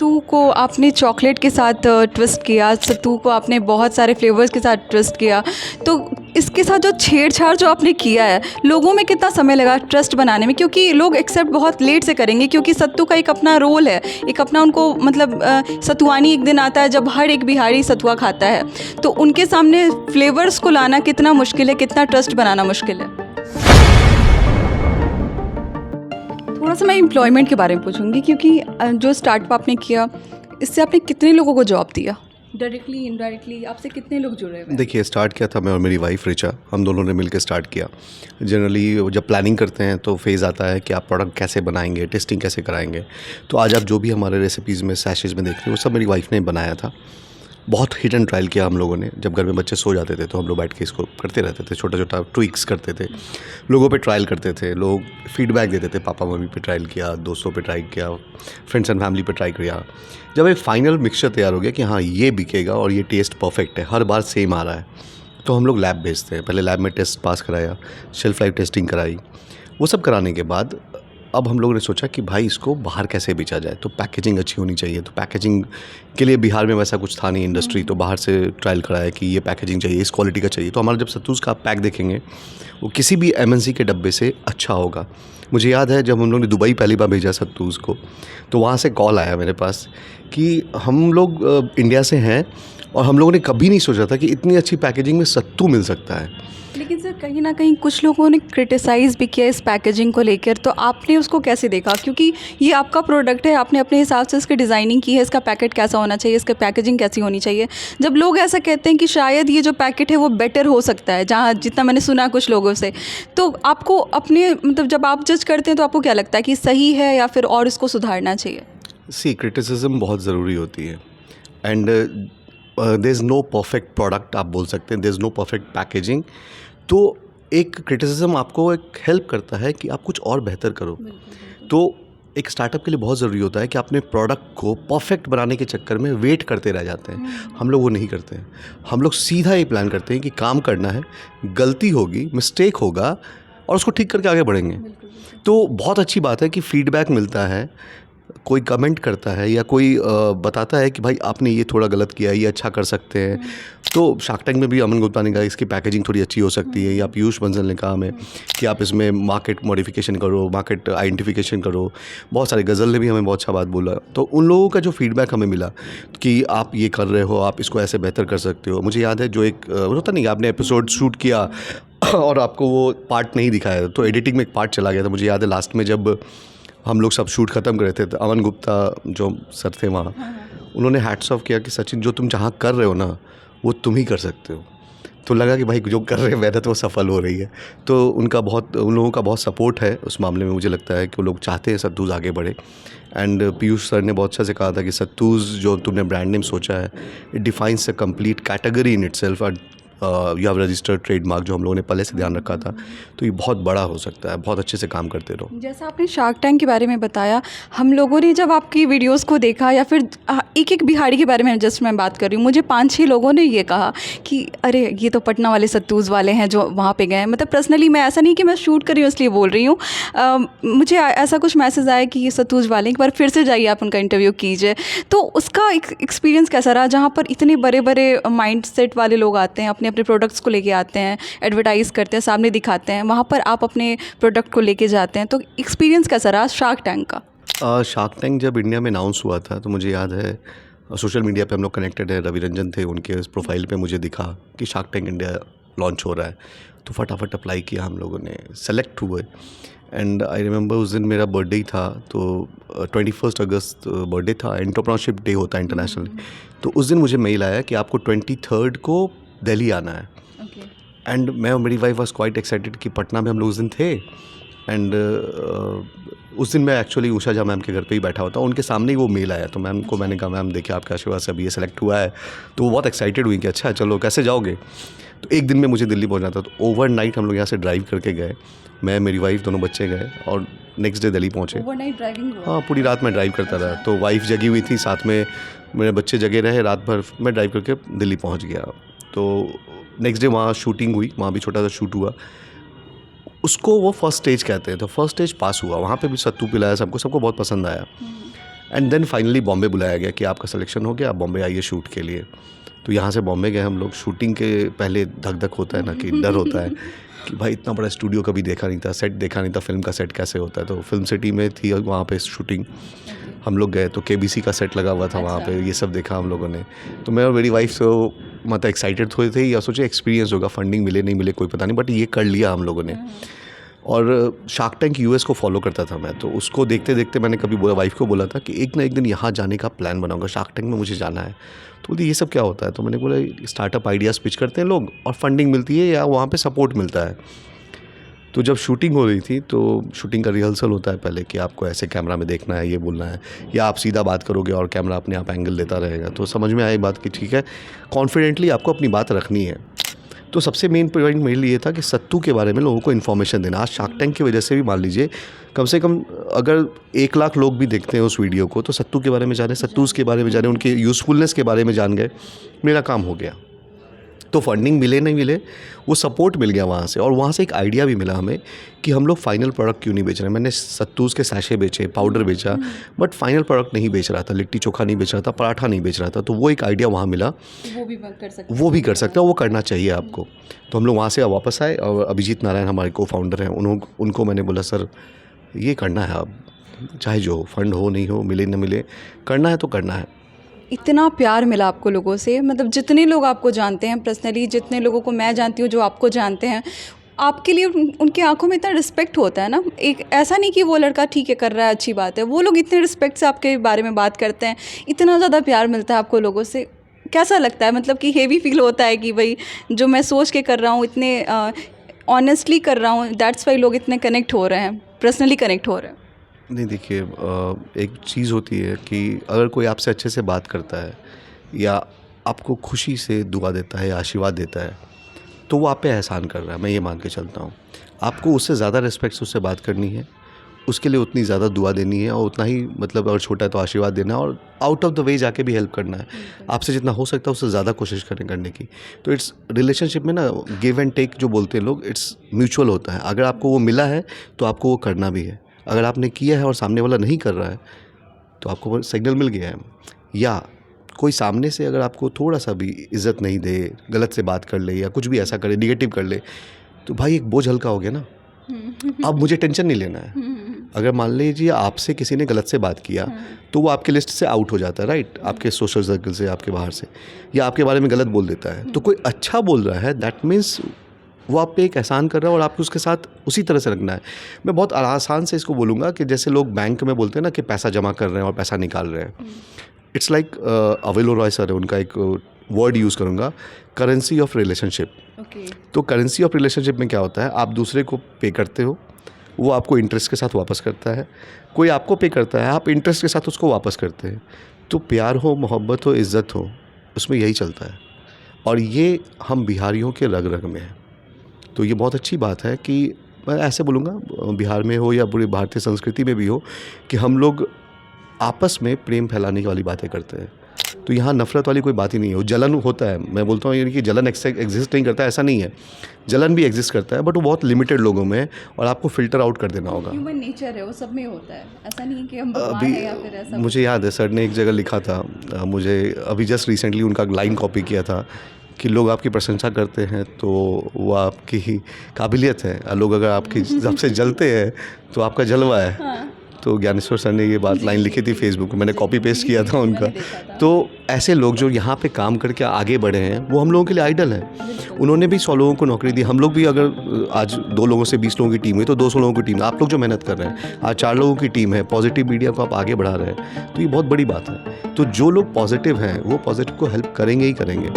सत्तू को आपने चॉकलेट के साथ ट्विस्ट किया, सत्तू को आपने बहुत सारे फ्लेवर्स के साथ ट्विस्ट किया, तो इसके साथ जो छेड़छाड़ जो आपने किया है, लोगों में कितना समय लगा ट्रस्ट बनाने में? क्योंकि लोग एक्सेप्ट बहुत लेट से करेंगे, क्योंकि सत्तू का एक अपना रोल है, एक अपना उनको मतलब सतुआनी एक दिन आता है जब हर एक बिहारी सतुआ खाता है, तो उनके सामने फ्लेवर्स को लाना कितना मुश्किल है, कितना ट्रस्ट बनाना मुश्किल है? थोड़ा सा मैं एम्प्लॉयमेंट के बारे में पूछूंगी, क्योंकि जो स्टार्टअप आपने किया, इससे आपने कितने लोगों को जॉब दिया, डायरेक्टली इनडायरेक्टली आपसे कितने लोग जुड़े हुए हैं? देखिए, स्टार्ट किया था मैं और मेरी वाइफ रिचा, हम दोनों ने मिलकर स्टार्ट किया। जनरली जब प्लानिंग करते हैं तो फेज़ आता है कि आप प्रोडक्ट कैसे बनाएंगे, टेस्टिंग कैसे कराएंगे। तो आज आप जो भी हमारे रेसिपीज़ में सैशेज़ में देख रहे हो, वो सब मेरी वाइफ ने बनाया था। बहुत हिट एंड ट्रायल किया हम लोगों ने। जब घर में बच्चे सो जाते थे तो हम लोग बैठ के इसको करते रहते थे, छोटा छोटा ट्विक्स करते थे, लोगों पे ट्रायल करते थे, लोग फीडबैक देते थे, पापा मम्मी पे ट्रायल किया, दोस्तों पे ट्राई किया, फ्रेंड्स एंड फैमिली पे ट्राई किया। जब एक फाइनल मिक्सचर तैयार हो गया कि हाँ ये बिकेगा और ये टेस्ट परफेक्ट है, हर बार सेम आ रहा है, तो हम लोग लैब भेजते हैं। पहले लैब में टेस्ट पास कराया, शेल्फ लाइफ टेस्टिंग कराई। वो सब कराने के बाद अब हम लोगों ने सोचा कि भाई इसको बाहर कैसे बेचा जाए, तो पैकेजिंग अच्छी होनी चाहिए। तो पैकेजिंग के लिए बिहार में वैसा कुछ था नहीं इंडस्ट्री, तो बाहर से ट्रायल कराया कि ये पैकेजिंग चाहिए, इस क्वालिटी का चाहिए। तो हमारा जब सत्तूज़ का आप पैक देखेंगे, वो किसी भी एमएनसी के डब्बे से अच्छा होगा। मुझे याद है जब हम लोग ने दुबई पहली बार भेजा सत्तूज़ को, तो वहाँ से कॉल आया मेरे पास कि हम लोग इंडिया से हैं और हम लोगों ने कभी नहीं सोचा था कि इतनी अच्छी पैकेजिंग में सत्तू मिल सकता है। लेकिन सर कहीं ना कहीं कुछ लोगों ने क्रिटिसाइज़ भी किया इस पैकेजिंग को लेकर, तो आपने उसको कैसे देखा? क्योंकि ये आपका प्रोडक्ट है, आपने अपने हिसाब से इसकी डिज़ाइनिंग की है, इसका पैकेट कैसा होना चाहिए, इसका पैकेजिंग कैसी होनी चाहिए। जब लोग ऐसा कहते हैं कि शायद ये जो पैकेट है वो बेटर हो सकता है, जहाँ जितना मैंने सुना कुछ लोगों से, तो आपको अपने मतलब जब आप जज करते हैं तो आपको क्या लगता है कि सही है या फिर और इसको सुधारना चाहिए? सी क्रिटिसिज्म बहुत ज़रूरी होती है and there is no perfect product, आप बोल सकते हैं, there is no perfect packaging. तो एक क्रिटिसिज्म आपको एक हेल्प करता है कि आप कुछ और बेहतर करो। तो एक स्टार्टअप के लिए बहुत ज़रूरी होता है कि अपने प्रोडक्ट को परफेक्ट बनाने के चक्कर में वेट करते रह जाते हैं। हम लोग वो नहीं करते हैं। हम लोग सीधा ये प्लान करते हैं कि काम करना है, गलती होगी, मिस्टेक होगा और उसको ठीक करके आगे बढ़ेंगे। तो बहुत अच्छी बात है कि फीडबैक मिलता है, कोई कमेंट करता है या कोई बताता है कि भाई आपने ये थोड़ा गलत किया, ये अच्छा कर सकते हैं। तो शार्क टैंक में भी अमन गुप्ता ने कहा इसकी पैकेजिंग थोड़ी अच्छी हो सकती है, या पीयूष बंसल ने कहा हमें कि आप इसमें मार्केट मॉडिफिकेशन करो, मार्केट आइडेंटिफिकेशन करो। बहुत सारे गज़ल ने भी हमें बहुत अच्छा बात बोला। तो उन लोगों का जो फीडबैक हमें मिला कि आप ये कर रहे हो, आप इसको ऐसे बेहतर कर सकते हो। मुझे याद है जो एक होता नहीं, आपने एपिसोड शूट किया और आपको वो पार्ट नहीं दिखाया, तो एडिटिंग में एक पार्ट चला गया था। मुझे याद है लास्ट में जब हम लोग सब शूट ख़त्म कर रहे थे तो अमन गुप्ता जो सर थे वहाँ, उन्होंने हैट्स ऑफ किया कि सचिन जो तुम जहाँ कर रहे हो ना वो तुम ही कर सकते हो। तो लगा कि भाई जो कर रहे हैं मेहनत वो सफल हो रही है। तो उन लोगों का बहुत सपोर्ट है उस मामले में। मुझे लगता है कि वो लोग चाहते हैं सत्तूज़ आगे बढ़े। एंड पीयूष सर ने बहुत अच्छा से कहा था कि सत्तूज़ जो तुमने ब्रांड नेम सोचा है, it defines a complete category in itself. You have registered trademark, जो हम लोगों ने पहले से ध्यान रखा था। तो ये बहुत बड़ा हो सकता है, बहुत अच्छे से काम करते रहो। जैसा आपने शार्क टैंक के बारे में बताया, हम लोगों ने जब आपकी वीडियोस को देखा, या फिर एक एक बिहारी के बारे में जस्ट मैं बात कर रही हूँ, मुझे 5-6 लोगों ने ये कहा कि अरे ये तो पटना वाले सत्तूज़ वाले हैं जो वहाँ पे गए हैं। मतलब पर्सनली मैं ऐसा नहीं कि मैं शूट कर रही हूँ इसलिए बोल रही हूँ, मुझे ऐसा कुछ मैसेज आया कि ये सत्तूज़ वाले, एक बार फिर से जाइए आप उनका इंटरव्यू कीजिए। तो उसका एक्सपीरियंस कैसा रहा, जहाँ पर इतने बड़े बड़े माइंड सेट वाले लोग आते हैं, अपने अपने प्रोडक्ट्स को लेके आते हैं, एडवर्टाइज़ करते हैं, सामने दिखाते हैं, वहाँ पर आप अपने प्रोडक्ट को लेके जाते हैं, तो एक्सपीरियंस कैसा रहा शार्क टैंक का? शार्क टैंक जब इंडिया में अनाउंस हुआ था तो मुझे याद है सोशल मीडिया पे हम लोग कनेक्टेड है, रवि रंजन थे, उनके उस प्रोफाइल पे मुझे दिखा कि शार्क टैंक इंडिया लॉन्च हो रहा है। तो फटाफट अप्लाई किया, हम लोगों ने सेलेक्ट हुए। एंड आई रिमेंबर उस दिन मेरा बर्थडे ही था, तो 21 अगस्त बर्थडे था। एंटरप्रेन्योरशिप डे होता है इंटरनेशनल। तो उस दिन मुझे मेल आया कि आपको 23 को दिल्ली आना है। एंड मैं और मेरी वाइफ वॉज क्वाइट एक्साइटेड कि पटना में हम लोग उस दिन थे। एंड उस दिन मैं एक्चुअली उषा झा मैम के घर पे ही बैठा होता, उनके सामने ही वो मेल आया। तो मैम को मैंने कहा मैम देखिए आपके आशीर्वाद से अभी ये सेलेक्ट हुआ है। तो वो बहुत एक्साइटेड हुई कि अच्छा चलो कैसे जाओगे। तो एक दिन में मुझे दिल्ली पहुंचना था, तो ओवरनाइट हम लोग यहाँ से ड्राइव करके गए, मैं मेरी वाइफ दोनों बच्चे गए और नेक्स्ट डे दिल्ली पहुँचे। Overnight driving? हाँ, पूरी रात मैं ड्राइव करता रहा। तो वाइफ जगी हुई थी, साथ में मेरे बच्चे जगे रहे, रात भर मैं ड्राइव करके दिल्ली पहुँच गया। तो नेक्स्ट डे वहाँ शूटिंग हुई, वहाँ भी छोटा सा शूट हुआ। उसको वो फर्स्ट स्टेज कहते हैं। तो फर्स्ट स्टेज पास हुआ, वहाँ पे भी सत्तू पिलाया सबको, सबको बहुत पसंद आया। एंड देन फाइनली बॉम्बे बुलाया गया कि आपका सिलेक्शन हो गया, आप बॉम्बे आइए शूट के लिए। तो यहाँ से बॉम्बे गए हम लोग। शूटिंग के पहले धक धक होता है ना, कि डर होता है कि भाई इतना बड़ा स्टूडियो कभी देखा नहीं था, सेट देखा नहीं था, फिल्म का सेट कैसे होता है। तो फिल्म सिटी में थी वहाँ पे शूटिंग, हम लोग गए तो KBC का सेट लगा हुआ था वहाँ पे, ये सब देखा हम लोगों ने। तो मैं और मेरी वाइफ तो मतलब एक्साइटेड थोड़े थे, या सोचे एक्सपीरियंस होगा, फंडिंग मिले नहीं मिले कोई पता नहीं, बट ये कर लिया हम लोगों ने। और शार्क टैंक US को फॉलो करता था मैं, तो उसको देखते देखते मैंने कभी वाइफ को बोला था कि एक ना एक दिन यहाँ जाने का प्लान बनाऊंगा, शार्क टैंक में मुझे जाना है। तो बोलती ये सब क्या होता है? तो मैंने बोला स्टार्टअप आइडियाज़ पिच करते हैं लोग और फंडिंग मिलती है या वहाँ पे सपोर्ट मिलता है। तो जब शूटिंग हो रही थी तो शूटिंग का रिहर्सल होता है पहले कि आपको ऐसे कैमरा में देखना है, ये बोलना है, या आप सीधा बात करोगे और कैमरा अपने आप एंगल लेता रहेगा। तो समझ में आई बात कि ठीक है, कॉन्फिडेंटली आपको अपनी बात रखनी है। तो सबसे मेन पॉइंट मेरे लिए था कि सत्तू के बारे में लोगों को इन्फॉर्मेशन देना। आज शार्क टैंक की वजह से भी मान लीजिए कम से कम अगर 1 लाख लोग भी देखते हैं उस वीडियो को, तो सत्तू के बारे में जाने, सत्तूज़ के बारे में जाने, उनके यूज़फुलनेस के बारे में जान गए, मेरा काम हो गया। तो फंडिंग मिले नहीं मिले, वो सपोर्ट मिल गया वहाँ से। और वहाँ से एक आइडिया भी मिला हमें कि हम लोग फाइनल प्रोडक्ट क्यों नहीं बेच रहे। मैंने सत्तूज़ के सैशे बेचे, पाउडर बेचा, बट फाइनल प्रोडक्ट नहीं बेच रहा था, लिट्टी चोखा नहीं बेच रहा था, पराठा नहीं बेच रहा था। तो वो एक आइडिया वहाँ मिला, वो भी कर सकते वो भी कर सकते हो, वो करना चाहिए आपको। तो हम लोग वहाँ से वापस आए और अभिजीत नारायण हमारे को-फाउंडर हैं, उनको मैंने बोला सर ये करना है, अब चाहे जो फंड हो नहीं हो, मिले न मिले, करना है तो करना है। इतना प्यार मिला आपको लोगों से, मतलब जितने लोग आपको जानते हैं पर्सनली, जितने लोगों को मैं जानती हूँ जो आपको जानते हैं, आपके लिए उनकी आंखों में इतना रिस्पेक्ट होता है ना। एक ऐसा नहीं कि वो लड़का ठीक है कर रहा है, अच्छी बात है, वो लोग इतने रिस्पेक्ट से आपके बारे में बात करते हैं, इतना ज़्यादा प्यार मिलता है आपको लोगों से। कैसा लगता है, मतलब कि हेवी फील होता है कि भाई जो मैं सोच के कर रहा हूँ, इतने ऑनेस्टली कर रहा हूँ, दैट्स वाई लोग इतने कनेक्ट हो रहे हैं, पर्सनली कनेक्ट हो रहे हैं। नहीं देखिए, एक चीज़ होती है कि अगर कोई आपसे अच्छे से बात करता है या आपको खुशी से दुआ देता है या आशीर्वाद देता है, तो वो आप पे एहसान कर रहा है, मैं ये मान के चलता हूँ। आपको उससे ज़्यादा रिस्पेक्ट से उससे बात करनी है, उसके लिए उतनी ज़्यादा दुआ देनी है और उतना ही, मतलब अगर छोटा है तो आशीर्वाद देना है और आउट ऑफ द वे जाके भी हेल्प करना है। आपसे जितना हो सकता है उससे ज़्यादा कोशिश करें करने की। तो इट्स रिलेशनशिप में ना गिव एंड टेक जो बोलते हैं लोग, इट्स म्यूचुअल होता है। अगर आपको वो मिला है तो आपको वो करना भी है। अगर आपने किया है और सामने वाला नहीं कर रहा है तो आपको वो सिग्नल मिल गया है। या कोई सामने से अगर आपको थोड़ा सा भी इज़्ज़त नहीं दे, गलत से बात कर ले या कुछ भी ऐसा करे, निगेटिव कर ले, तो भाई एक बोझ हल्का हो गया ना। अब मुझे टेंशन नहीं लेना है। अगर मान लीजिए आपसे किसी ने गलत से बात किया तो वो आपके लिस्ट से आउट हो जाता है, राइट, आपके सोशल सर्कल से, आपके बाहर से, या आपके बारे में गलत बोल देता है। तो कोई अच्छा बोल रहा है, दैट मीन्स वो आप पे एक एहसान कर रहा है और आपको उसके साथ उसी तरह से रखना है। मैं बहुत आसान से इसको बोलूँगा कि जैसे लोग बैंक में बोलते हैं ना कि पैसा जमा कर रहे हैं और पैसा निकाल रहे हैं। इट्स लाइक अवेलो रॉय सर है, उनका एक वर्ड यूज़ करूँगा, करेंसी ऑफ रिलेशनशिप। तो करेंसी ऑफ रिलेशनशिप में क्या होता है, आप दूसरे को पे करते हो, वो आपको इंटरेस्ट के साथ वापस करता है। कोई आपको पे करता है, आप इंटरेस्ट के साथ उसको वापस करते हैं। तो प्यार हो, मोहब्बत हो, इज़्ज़त हो, उसमें यही चलता है। और ये हम बिहारियों के रग रग में है। तो ये बहुत अच्छी बात है कि मैं ऐसे बोलूँगा, बिहार में हो या पूरी भारतीय संस्कृति में भी हो, कि हम लोग आपस में प्रेम फैलाने वाली बातें करते हैं। तो यहाँ नफ़रत वाली कोई बात ही नहीं है। जलन होता है, मैं बोलता हूँ यानी कि जलन एग्जिस्ट नहीं करता, ऐसा नहीं है। जलन भी एग्जिस्ट करता है, बट वो बहुत लिमिटेड लोगों में है और आपको फ़िल्टर आउट कर देना होगा। ह्यूमन नेचर है, वो सब में होता है, ऐसा नहीं है कि हम भगवान हैं या फिर ऐसा। मुझे याद है सर ने एक जगह लिखा था, मुझे अभी जस्ट रिसेंटली उनका लाइन कॉपी किया था कि लोग आपकी प्रशंसा करते हैं तो वो आपकी ही काबिलियत है, लोग अगर आपकी सबसे जलते हैं तो आपका जलवा है। हाँ। तो ज्ञानेश्वर सर ने ये बात लाइन लिखी थी फेसबुक में, मैंने कॉपी पेस्ट किया था उनका। तो ऐसे लोग जो यहाँ पे काम करके आगे बढ़े हैं वो हम लोगों के लिए आइडल हैं। उन्होंने भी 100 लोगों को नौकरी दी। हम लोग भी अगर आज 2 लोगों से 20 लोगों की टीम हुई तो 200 लोगों की टीम, आप लोग जो मेहनत कर रहे हैं, आज 4 लोगों की टीम है, पॉजिटिव मीडिया को आप आगे बढ़ा रहे हैं, तो ये बहुत बड़ी बात है। तो जो लोग पॉजिटिव हैं वो पॉजिटिव को हेल्प करेंगे ही करेंगे।